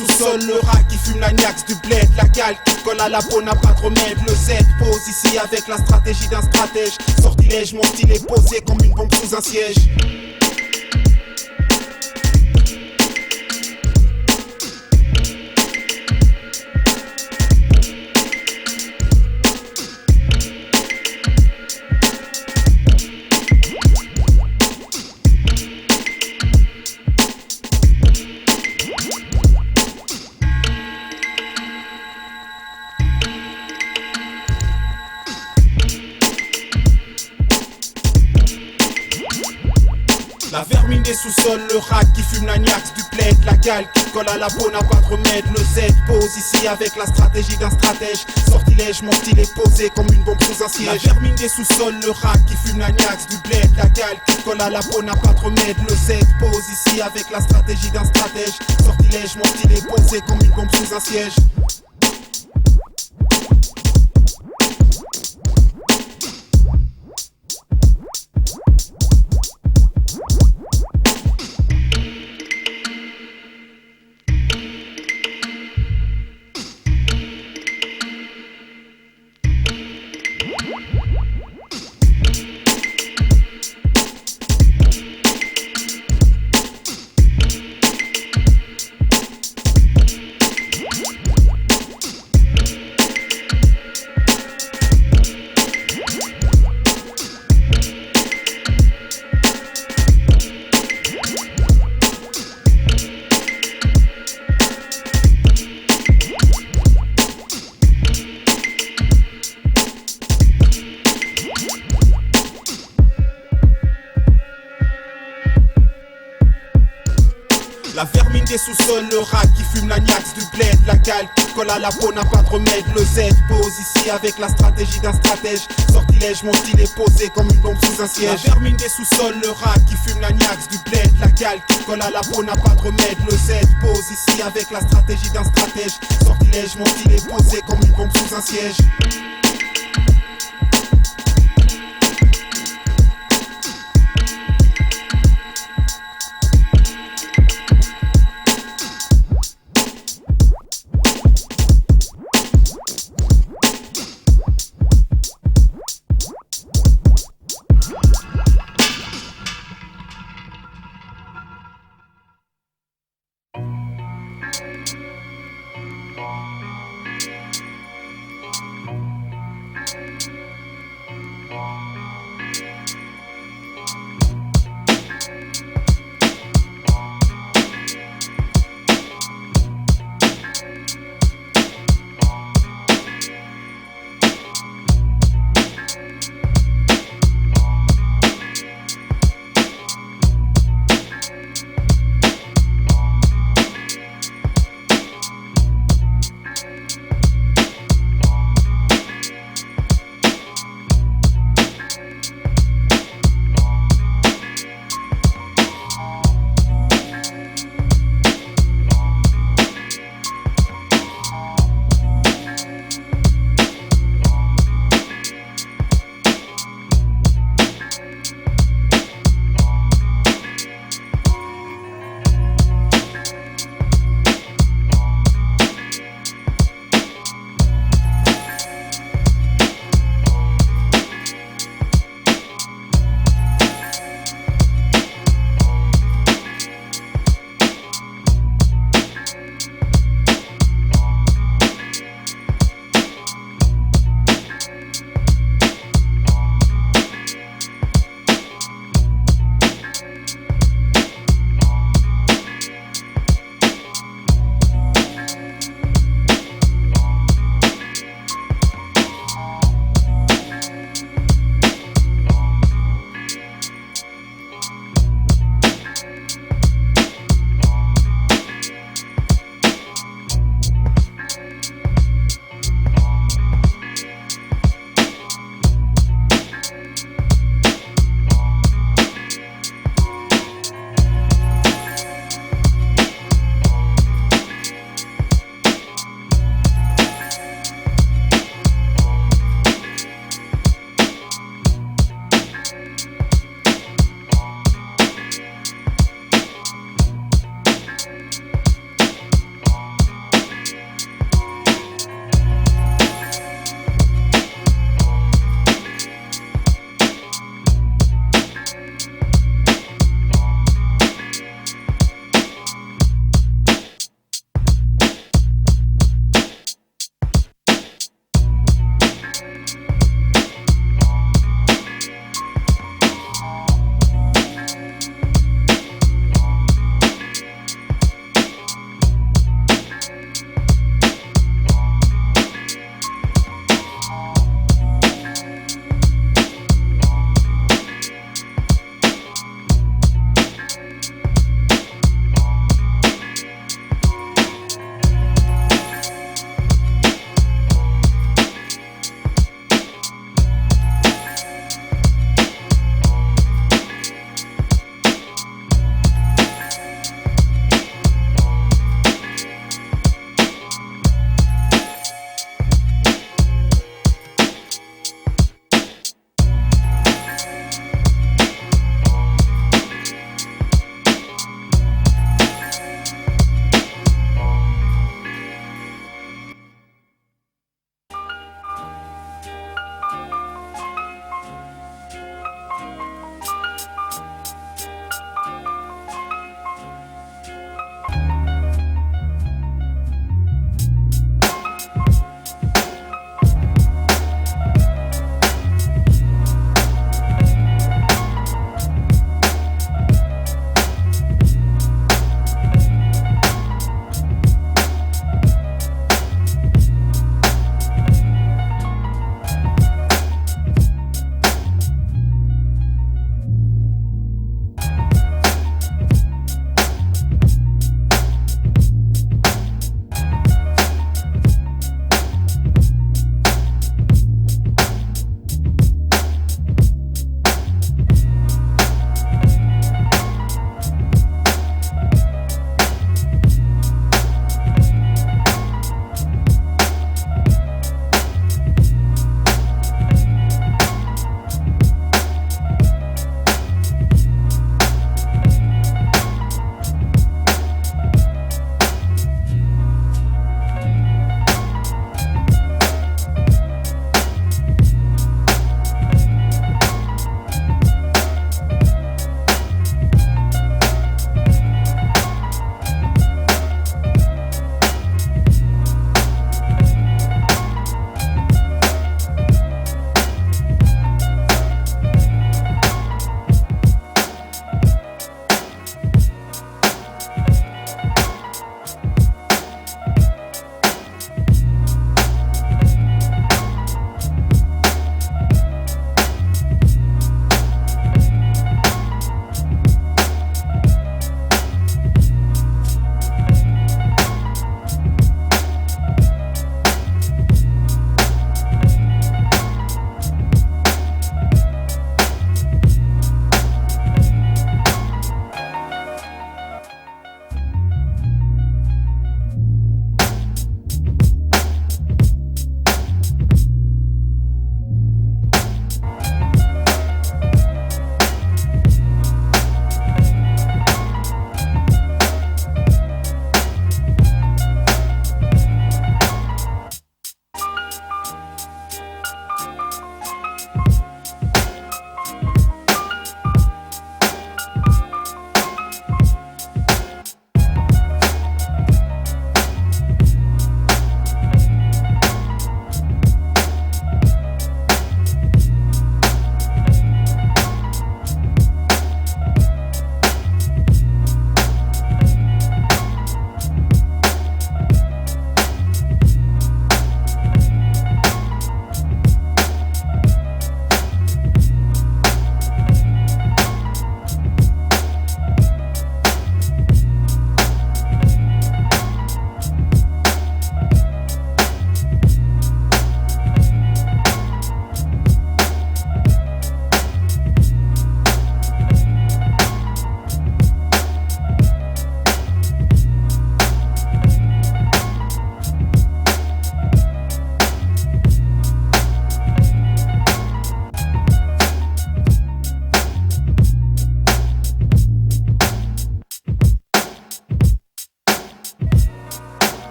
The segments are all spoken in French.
sous-sol, le rat qui fume la niax du bled, la cale qui colle à la peau n'a pas de remède. Le Z pose ici avec la stratégie d'un stratège. Sortilège, mon style est posé comme une bombe sous un siège. La vermine des sous-sols, le rat qui fume la niax du bled, la cale qui colle à la peau n'a pas de remède. Le Z pose ici avec la stratégie d'un stratège. Sortilège, mon style est posé comme une bombe sous un siège. La vermine des sous-sols, le rat qui fume la niax du bled, la cale qui colle à la peau n'a pas de remède. Le Z pose ici avec la stratégie d'un stratège. Sortilège, mon style est posé comme une bombe sous un siège. La vermine des sous-sols, le rat qui fume la niax du bled, la cale qui colle à la peau n'a pas de remède. Le Z pose ici avec la stratégie d'un stratège. Sortilège, mon style est posé comme une bombe sous un siège. La vermine des sous-sols, le rat qui fume la niax du bled, la cale qui colle à la peau n'a pas de remède. Le Z pose ici avec la stratégie d'un stratège. Sortilège, mon style est posé comme une bombe sous un siège.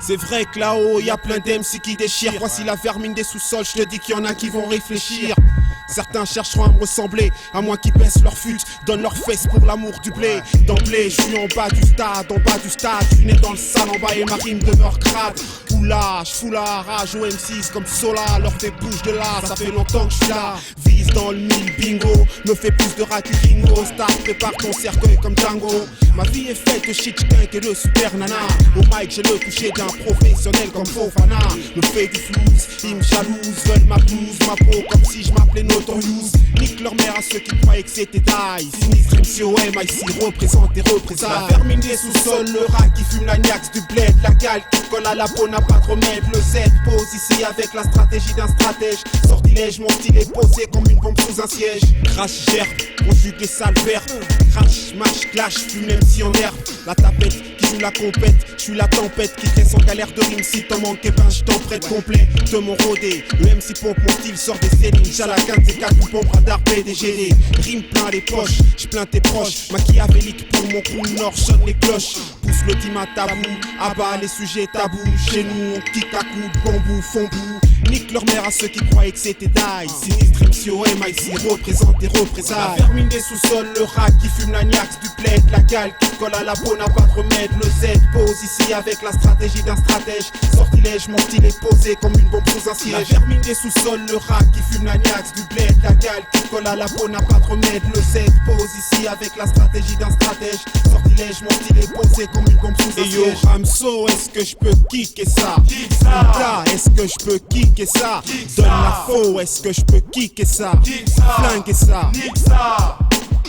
C'est vrai que là-haut, y a plein d'MC qui déchirent. Voici la vermine des sous-sols, je te dis qu'il y en a qui vont réfléchir. Certains chercheront à me ressembler, à moins qu'ils baissent leur fut, donnent leurs fesses pour l'amour du blé. D'emblée, je suis en bas du stade, je suis né dans le sale en bas et ma rime demeure crade. Oula, je fous la rage aux M6 comme Sola, leur fait bouge de là, ça fait longtemps que je suis là. Vise dans le mille, bingo, me fait plus de rats que Ringo. Star, prépare ton cercueil comme Django. Ma vie est faite de shit et de super nana. Au mic, j'ai le toucher d'un professionnel comme Fofana. Me fait du flouze, ils me jalousent, veulent ma blouse, ma peau comme si je m'appelais Notorious. Nique leur mère à ceux qui croyaient que c'était taille. Sinistre MCOM, ici représente et représailles. La vermine des sous-sols, le rat qui fume la niax du bled. La gale qui colle à la peau n'a pas de remède. Le Z pose ici avec la stratégie d'un stratège. Sortilège, mon style est posé comme une bombe sous un siège. Crash, gerbe, conjugue les sales verbes. Crash, match, clash, fume MC en herbe. La tapette qui joue la compète, je suis la tempête qui crée son galère de rime. Si t'en manques, ben je t'en prête complet. De mon rodé, le MC pompe, mon style sort des Céline. J'ai la 15 et 4 pompe, radar, PDGD. Rime plein les poches, j'plains tes proches. Machiavélique pour mon crew nord, sonne les cloches. Pousse le team à tabou, abat les sujets tabous. Chez nous, on kick à coups de bambou, fond bout. Nique leur mère à ceux qui croyaient que c'était die. Sinistre MCOM, ici représente et représailles. La vermine des sous-sols, le rat qui fume la niax du bled. La gale qui colle à la peau n'a pas de remède. Le Z pose ici avec la stratégie d'un stratège. Sortilège, mon style est posé comme une bombe sous un siège. La vermine des sous-sols, le rat qui fume la niax du bled. La gale qui colle à la peau n'a pas de remède. Le Z pose ici avec la stratégie d'un stratège. Sortilège, mon style est posé comme une bombe sous un siège. Et yo Ramso, est-ce que je peux kicker ça? Est-ce que je peux kicker ça? Donne la faux, est-ce que je peux kicker ça? Flinguer ça.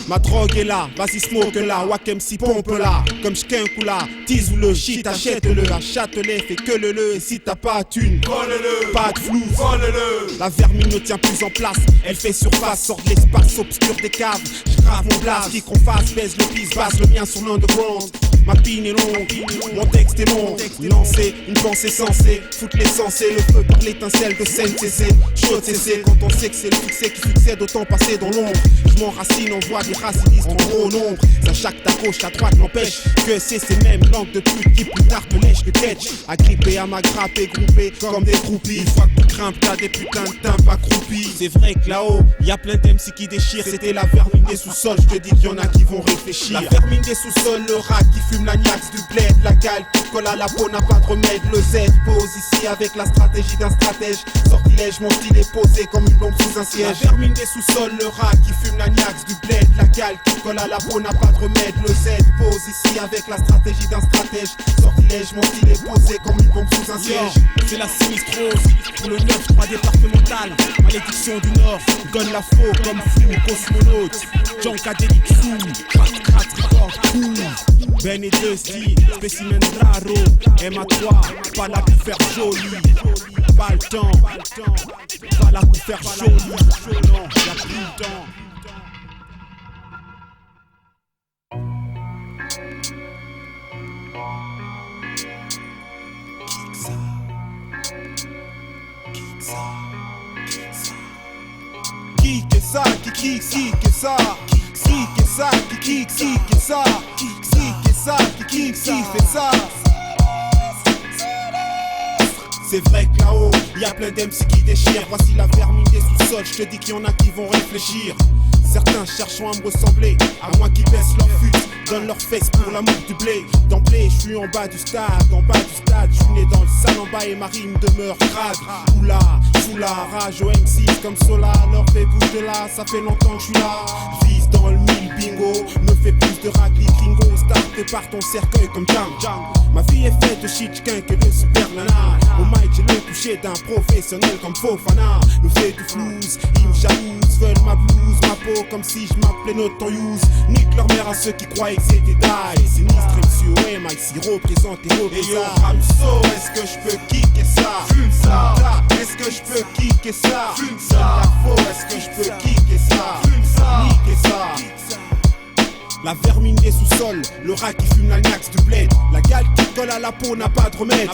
Ma drogue est là, vas-y smoke là, Wack MC pompe là. Comme j'quinque là, tease ou le shit, achète-le. À Châtelet, fais que le. Et si t'as pas thune, vole-le. Pas de flou, vole-le. La vermine ne tient plus en place, elle fait surface, sort de l'espace obscur des caves. J'grave mon blast, qui qu'on fasse, baise le pisse, base le mien sur l'underground. Ma pine est longue, mon texte est long. Lancer une pensée sensée, foutre l'essentiel, le feu par l'étincelle de CNCC. Chaud de CC, quand on sait que c'est le succès qui succède, autant passer dans l'ombre. Je m'enracine, on voit des racinistes en gros nombre. Ça chaque ta gauche, ta droite n'empêche que c'est ces mêmes langues de pute qui plus tard te lèchent que catch. Agrippé à ma grappe et groupé comme des groupies. Une fois que tu grimpes, t'as des putains de timbres accroupis. C'est vrai que là-haut, y'a plein d'MC qui déchirent. C'était la vermine des sous-sols, je te dis qu'il y en a qui vont réfléchir. La vermine des sous-sols, le rat qui fume la niax du bled. La gale qui colle à la peau n'a pas de remède. Le Z pose ici avec la stratégie d'un stratège. Sortilège, mon style est posé comme une bombe sous un siège. La vermine des sous-sols, le rat qui fume la niax du bled. La gale qui colle à la peau n'a pas de remède. Le Z pose ici avec la stratégie d'un stratège. Sortilège, mon style est posé comme une bombe sous un siège. C'est la sinistrose pour le 9-3 départemental. Malédiction du Nord, donne la faux comme flou cosmonaute. Jankadelic Soum, Krat Record, cool. Ben et Dusty, spécimen raro. MA3, pas là pour faire joli. Pas le temps, pas là pour faire joli. Non, y'a plus le temps. Qui que ça, qui que ça, qui que ça, qui que ça, qui ça, qui fait ça. C'est vrai que là-haut, y'a plein d'MC qui déchirent. Voici la vermine des sous-sols, je te dis qu'il y en a qui vont réfléchir. Certains chercheront à me ressembler, à moins qu'ils baissent leur fut, donnent leurs fesses pour l'amour du blé. D'emblée, je suis en bas du stade, je suis né dans le sale en bas et ma rime demeure crade. Oula, sous la rage au MC comme Sola, leur fait bouge de là, ça fait longtemps que je suis là. Vise dans le mille, bingo, me fait plus de racli, gringo, start, prépare ton cercueil comme Jang. Ma vie est faite de shit, que le super nana. Au mic, j'ai le toucher d'un professionnel comme Fofana. Me fait du flouze, ils me jalousent, veulent ma blouse, ma peau comme si je m'appelais Notorious. Nique leur mère à ceux qui croyaient que c'était die. Sinistre MCOM, ici représente et représailles. Et yo Ramso, est-ce que je peux kicker ça? Fume ça. Est-ce que je peux kicker ça? Fume ça. La faux, est-ce que je peux kicker ça? Fume ça. Niquer ça. La vermine des sous-sols, le rat qui fume l'agnax du bled. La gale qui te colle à la peau n'a pas de remède.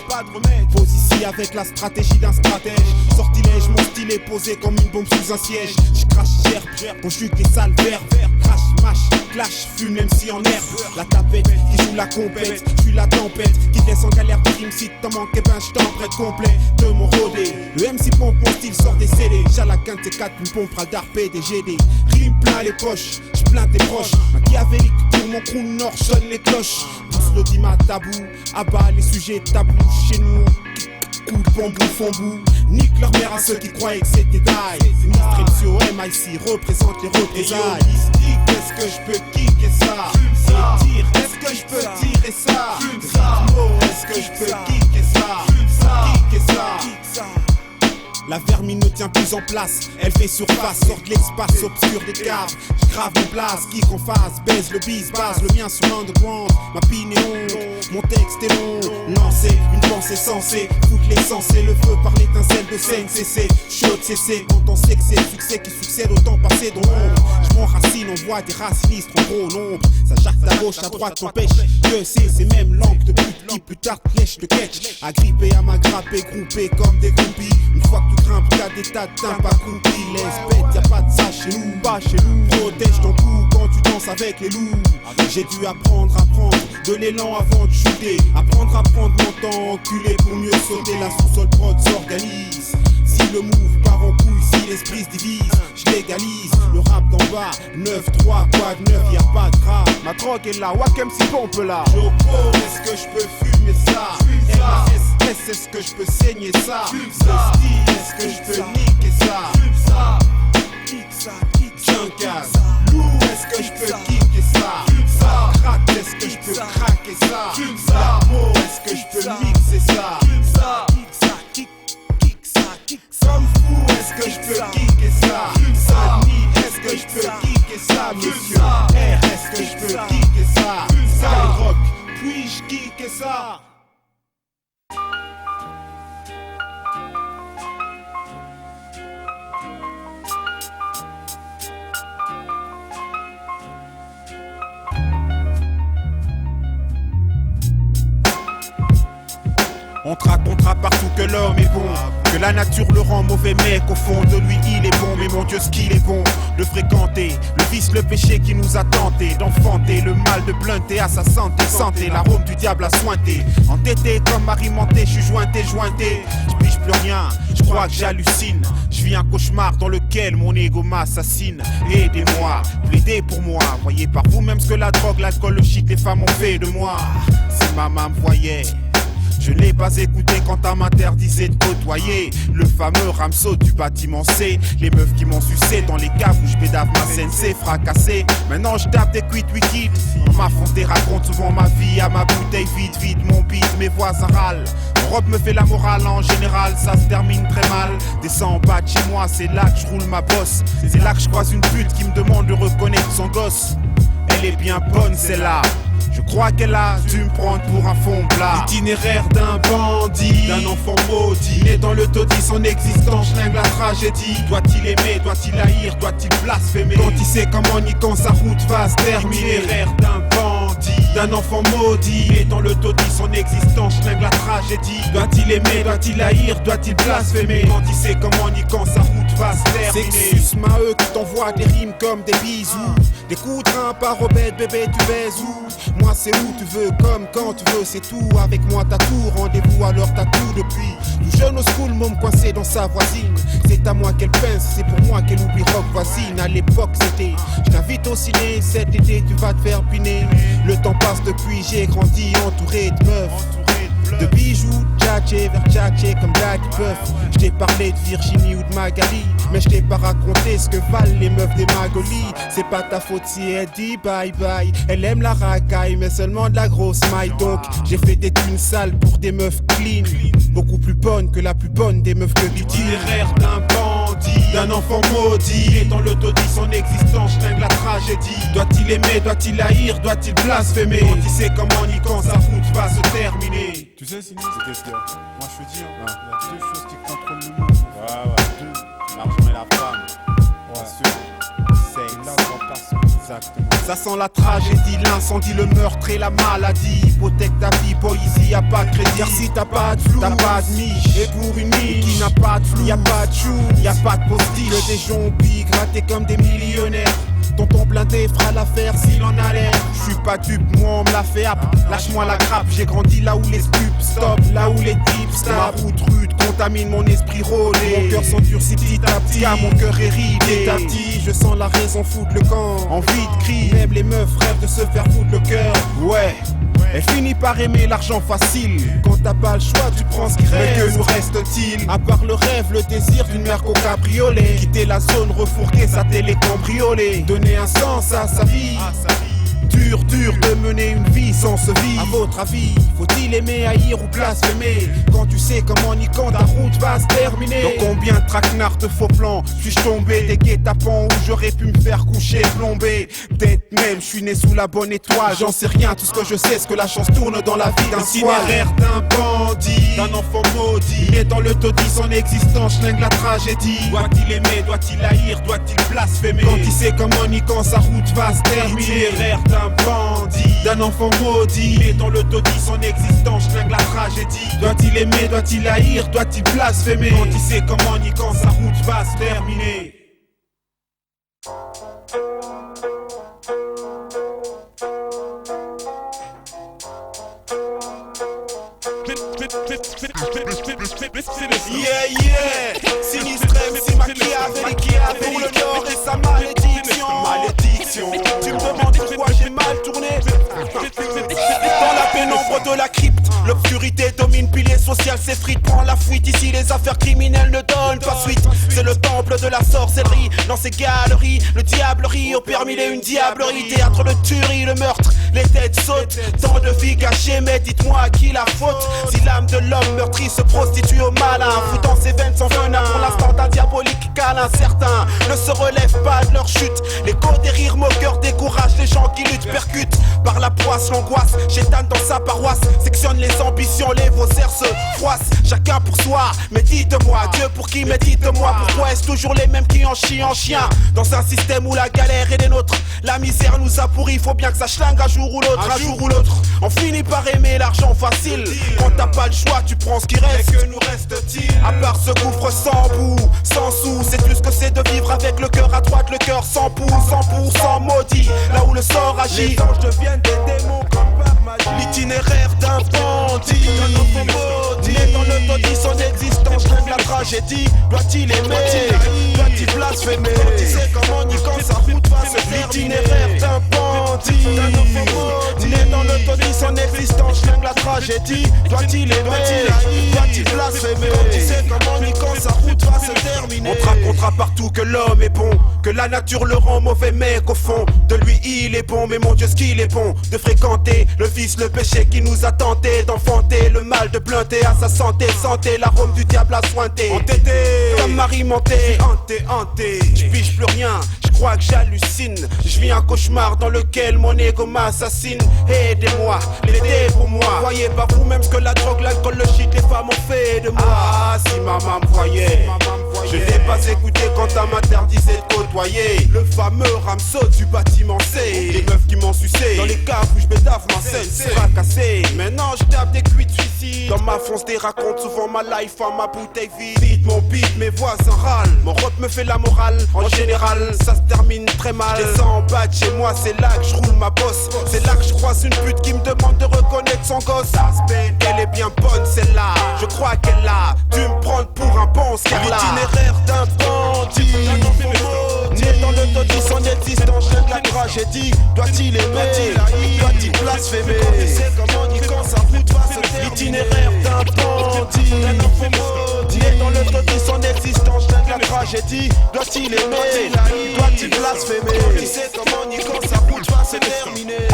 Pose ici avec la stratégie d'un stratège. Sortilège, mon style est posé comme une bombe sous un siège. J'crache, gerbe, conjugue les sales verbes. Crash, mâche, clash, fume l'MC en herbe. La tapette qui joue la compète, j'suis la tempête qui te laisse en galère de rime. Si t'en manques, ben j't'en prête complet de mon rodé. Le MC pompe, mon style sort des CD. J'ai la quinte T4, une pompe radar PDGD. Rime plein les poches, j'plains tes proches. Machiavélique pour mon crew nord, sonne les cloches. Pousse l'audimat tabou, abat les sujets tabous. Chez nous, coup de bambou, fond bout. Nique leur mère à ceux qui croyaient que c'était die. Sinistre MCO, MIC représente les représailles. Est-ce que je peux kicker ça? Est-ce que je peux tirer ça? Est-ce que je peux kicker ça? Kicker ça. La vermine ne tient plus en place, elle fait surface, sort de l'espace obscur des caves. J'grave mon place, geek en face, baise le bis, base le mien sur l'underground. Ma pine est longue, mon texte est long. Lancer une pensée sensée, foutre l'essentiel, le feu par l'étincelle de CNCC. Chaud CC, quand on sait que c'est le succès qui succède au temps passé dans l'ombre. J'm'enracine, on voit des racinistes en gros nombre. Ça jarte à gauche, à droite, t'empêche. Que c'est même langue de pute qui plus tard flèche de catch. Agrippé à m'agrapper, groupé comme des groupies. Une fois que tu grimpes, t'as des tas de timps pas compris. Laisse bête, y'a pas de ça chez nous, pas chez nous. Protège ton cou quand tu danses avec les loups. J'ai dû apprendre à prendre de l'élan avant de shooter. Apprendre à prendre mon temps, enculé pour mieux sauter. La sous-sol prod s'organise. Si le move part en couille, si l'esprit se divise, je légalise le rap d'en bas. 9-3, quoi de neuf, y'a pas de grave. Ma drogue est là, Wakem si pompe là. Joko, est-ce que je peux fumer ça? RSS, est-ce que je peux saigner ça? Est-ce que je peux niquer ça? Kick ça, Junkas, lourd, est-ce que je peux kicker ça? Crack, est-ce que je peux craquer ça? Mot, est-ce que je peux mixer ça? Somme fou, est-ce que je peux kicker ça? Sony, est-ce que je peux kicker ça? Monsieur R, est-ce que je peux kicker ça? Skyrock, puis-je kicker ça? On racontera partout que l'homme est bon, que la nature le rend mauvais, mais qu'au fond de lui il est bon. Mais mon Dieu, ce qu'il est bon de fréquenter le vice, le péché qui nous a tenté d'enfanter le mal, de blunter à sa santé. Santé, l'arôme du diable a sointé. Entêté comme arimenté, je suis jointé. Je pige plus rien, je crois que j'hallucine. Je vis un cauchemar dans lequel mon ego m'assassine. Aidez-moi, plaidez pour moi. Voyez par vous-même ce que la drogue, l'alcool, le shit, les femmes ont fait de moi. Si maman me voyait, je n'ai pas écouté quand elle m'interdisait de côtoyer le fameux Ramso du bâtiment C. Les meufs qui m'ont sucé dans les caves où je bédave ma sensei fracassé. Maintenant je tape des quits wicked. On m'affronte et raconte souvent ma vie à ma bouteille vide mon beat, mes voisins râlent. Mon robe me fait la morale en général, ça se termine très mal. Descends en bas de chez moi, c'est là que je roule ma bosse. C'est là que je croise une pute qui me demande de reconnaître son gosse. Elle est bien bonne celle-là. Je crois qu'elle a dû me prendre pour un fond plat. Itinéraire d'un bandit, d'un enfant maudit, né dans le taudis, son existence schlingue la tragédie. Doit-il aimer, doit-il haïr, doit-il blasphémer? Quand il sait comment ni quand sa route va se terminer. Itinéraire d'un bandit, d'un enfant maudit, né dans le taudis, son existence schlingue la tragédie. Doit-il aimer, doit-il haïr, doit-il blasphémer? Quand il sait comment ni quand sa route va se terminer. Sexus Maheu qui t'envoie des rimes comme des bisous. Des coups de rein par Robert, bébé tu baises où? Moi c'est où tu veux, comme quand tu veux, c'est tout. Avec moi t'as tout, rendez-vous alors t'as tout. Depuis tout jeune au school, môme coincé dans sa voisine. C'est à moi qu'elle pince, c'est pour moi qu'elle oublie rock voisine. À l'époque c'était, je t'invite au ciné, cet été tu vas te faire piner. Le temps passe depuis, j'ai grandi entouré de meufs, de bijoux, tchatché vers tchatché comme Daddy Puff. Je t'ai parlé de Virginie ou de Magali, mais je t'ai pas raconté ce que valent les meufs des Magolies. C'est pas ta faute si elle dit bye bye. Elle aime la racaille mais seulement de la grosse maille. Donc j'ai fait des thunes sales pour des meufs clean, beaucoup plus bonnes que la plus bonne des meufs que l'itinéraire d'un bandit, d'un enfant maudit, et dans le taudis son existence schlingue la tragédie. Doit-il aimer, doit-il haïr, doit-il blasphémer? Quand il sait comment ni quand sa route va se terminer. Tu sais, Sinis, c'était ce que moi je te dis, il y a deux choses qui contrôlent le monde. Deux, l'argent et la femme. Bien sûr, sexe, exactement. Ça sent la tragédie, l'incendie, le meurtre et la maladie. Hypothèque ta vie, boy, ici y'a pas de crédit. Car si t'as pas de flou, t'as pas de miche. Et pour une miche qui n'a pas de flou, y'a pas de chou, y'a pas de post-it. Des zombies grattés comme des millionnaires. Tonton blindé fera l'affaire s'il en a l'air. J'suis pas dupe, moi on me l'a fait hap. Lâche-moi la grappe, j'ai grandi là où les stupes stop, là où les types stop. Ma route rude contamine mon esprit rôlé. Mon cœur s'endurcit petit à petit, car mon cœur est ridé. Petit à petit, je sens la raison foutre le camp. Envie de crier, même les meufs rêvent de se faire foutre le cœur. Ouais. Elle finit par aimer l'argent facile. Quand t'as pas le choix, tu prends ce qui reste. Mais que nous reste-t-il? À part le rêve, le désir d'une mère qu'au cabriolet. Quitter la zone, refourguer sa télé cambriolée. Donner un sens à sa vie. Dur de mener une vie sans se vivre. À votre avis, faut-il aimer, haïr ou blasphémer? Quand tu sais comment ni quand ta route va se terminer. Dans combien de traquenards de faux plans suis-je tombé? Des guet-apens où j'aurais pu me faire coucher plombé. Peut-être même, je suis né sous la bonne étoile. J'en sais rien, tout ce que je sais, c'est que la chance tourne dans la vie d'un itinéraire d'un bandit, d'un enfant maudit. Et dans le taudis, son existence schlingue la tragédie. Doit-il aimer, doit-il haïr, doit-il blasphémer? Quand il sait comment ni quand sa route va se terminer. Itinéraire d'un bandit, d'un enfant maudit. Et dans le taudis, son existence schlingue la tragédie. Doit-il aimer, doit-il haïr, doit-il blasphémer? Quand il sait comment ni quand sa route va se terminer. Yeah, sinistre MC Machiavelli pour le Nord et sa malédiction. Tu me demandes pourquoi j'ai mal tourné. Dans la pénombre de la crypte, l'obscurité domine, pilier social s'effrite, prend la fuite. Ici les affaires criminelles ne donnent pas suite. C'est le temple de la sorcellerie. Dans ces galeries, le diable rit, au permis et une diablerie. Théâtre de tuerie, le meurtre, les têtes sautent. Tant de vies gâchées, mais dites-moi à qui la faute? Si l'âme de l'homme meurtri se prostitue au malin, foutant ses veines sans venin, pour l'instant un diabolique câlin. Certains ne se relèvent pas de leur chute. L'écho des rires moqueurs décourage les gens qui luttent, percutent par la poisse, l'angoisse, chétane dans sa paroisse, sectionne les ambitions, les faussaires se froissent, chacun pour soi. Mais dites-moi, Dieu pour qui? Mais dites-moi, pourquoi est-ce toujours les mêmes qui en chient en chien? Dans un système où la galère est des nôtres, la misère nous a pourris, faut bien que ça schlingue un jour ou l'autre, un jour ou l'autre. On finit par aimer l'argent facile. Quand t'as pas le choix, tu prends ce qui reste. Que nous reste-t-il? À part ce gouffre sans bout, sans sous, c'est tout ce que c'est de vivre avec le cœur à droite, le cœur sans pouls, 100% maudit. Là où le sort agit, les anges deviennent des démons comme par magie. L'itinéraire d'un bandit, d'un enfant maudit. Né dans le taudis, son existence schlingue la tragédie. Doit-il aimer, doit-il blasphémer? Quand il sait comment ni quand sa route va se faire. L'itinéraire d'un bandit, d'un enfant maudit. Né dans le taudis, son existence schlingue la tragédie. Doit-il aimer, doit-il blasphémer? Quand il sait comment ni quand sa route va se terminer. On te racontera partout que l'homme est bon, que la nature le rend mauvais, mais qu'au fond de lui il est bon. Mais mon Dieu, ce qu'il est bon de fréquenter le vice, le péché qui nous a tenté d'enfanter le mal, de blunter à sa santé, santé l'arôme du diable à sointer. Entêté comme Marie Monté, hanté, je pige plus rien, je crois que j'hallucine. Je vis un cauchemar dans lequel mon ego m'assassine. Aidez-moi, l'aidez pour moi. Voyez pas vous-même ce que la drogue, l'alcool, le shit, les femmes ont fait de moi. Ah, si maman me voyait, je n'ai pas écouté quand elle m'interdisait de côtoyer le fameux rameau du bâtiment C. Les meufs qui m'ont sucé dans les caves où je bédave ma scène, c'est fracassé. Maintenant je tape des cuits de suicide. Dans ma fonce des raconte souvent ma life en ma bouteille vide. Mon beat, mes voisins râlent. Mon rap me fait la morale. En général, ça se termine très mal. Je descends en bas de chez moi, c'est là que je roule ma bosse. C'est là que je croise une pute qui me demande de reconnaître son gosse. Elle est bien bonne celle-là, je crois qu'elle l'a dû me prendre pour un bon scarlat. L'itinéraire d'un bandit, né dans le taudis, son existence schlingue la tragédie. Doit-il aimer, doit-il blasphémer? Quand il sait comment ni quand sa route va se terminer. L'itinéraire d'un bandit, né dans le taudis, son existence schlingue la tragédie. Doit-il aimer, doit-il blasphémer? Quand il sait comment ni quand sa route va se terminer.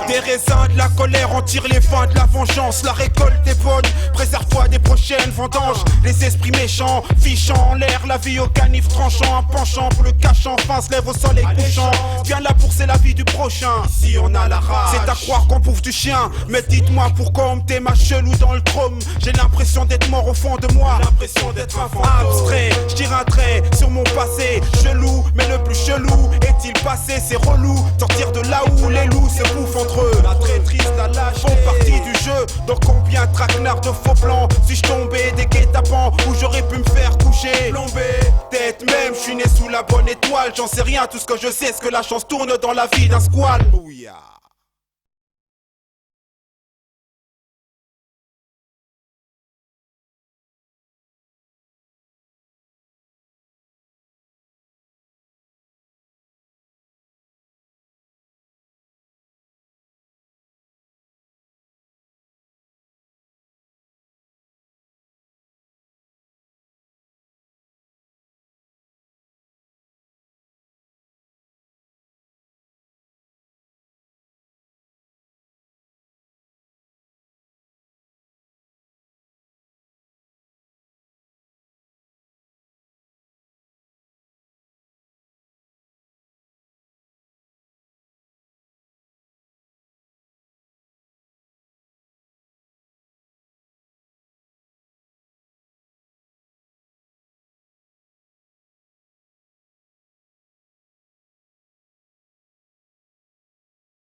Des raisins, de la colère, on tire les fins de la vengeance. La récolte est bonne, préserve fois des prochaines vendanges. Les esprits méchants, fichant en l'air, la vie au canif tranchant, un penchant pour le cachant, fin se lève au soleil couchant. Viens là pour c'est la vie du prochain. Ici on a la rage. C'est à croire qu'on bouffe du chien. Mais dites-moi pourquoi on me tait ma chelou dans le chrome. J'ai l'impression d'être mort au fond de moi. L'impression d'être un fantôme. Abstrait, je tire un trait sur mon passé. Chelou, mais le plus chelou est-il passé? C'est relou, sortir de là où les loups se bouffent entre eux. La traîtrise, la lâche font partie du jeu. Donc combien de traquenards de faux plans suis-je tombé des guet-apens où j'aurais pu me faire coucher? Plombé, peut-être même je suis né sous la bonne étoile. J'en sais rien, tout ce que je sais c'est que la chance tourne dans la vie d'un squal. Oh yeah.